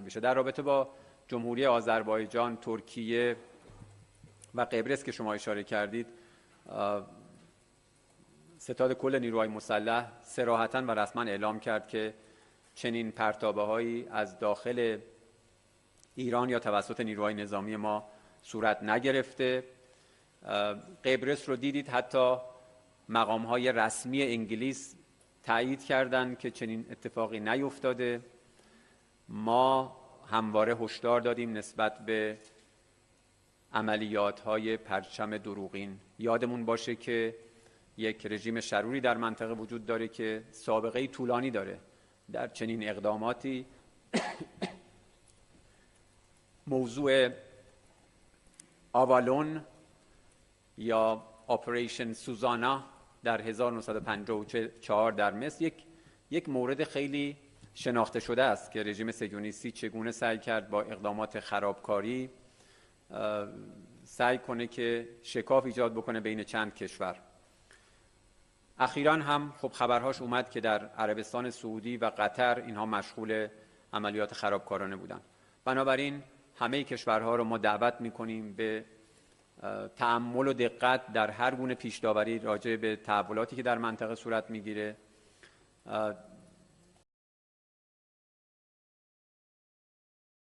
بشه. در رابطه با جمهوری آذربایجان، ترکیه و قبرس که شما اشاره کردید، ستاد کل نیروهای مسلح صراحتاً و رسما اعلام کرد که چنین پرتابه‌هایی از داخل ایران یا توسط نیروهای نظامی ما صورت نگرفته. قبرس رو دیدید حتی مقام‌های رسمی انگلیس تایید کردند که چنین اتفاقی نیفتاده. ما همواره هشدار دادیم نسبت به عملیات‌های پرچم دروغین. یادمون باشه که یک رژیم شروری در منطقه وجود داره که سابقه طولانی داره در چنین اقداماتی. موضوع آوالون یا آپریشن سوزانا در 1954 در مصر یک مورد خیلی شناخته شده است که رژیم صهیونیستی چگونه سعی کرد با اقدامات خرابکاری سعی کنه که شکاف ایجاد بکنه بین چند کشور. اخیراً هم خب خبرهاش اومد که در عربستان سعودی و قطر اینها مشغول عملیات خرابکارانه بودن. بنابراین همه کشورها رو ما دعوت می‌کنیم به تأمل و دقت در هر گونه پیش‌داوری راجع به تحولاتی که در منطقه صورت می‌گیره.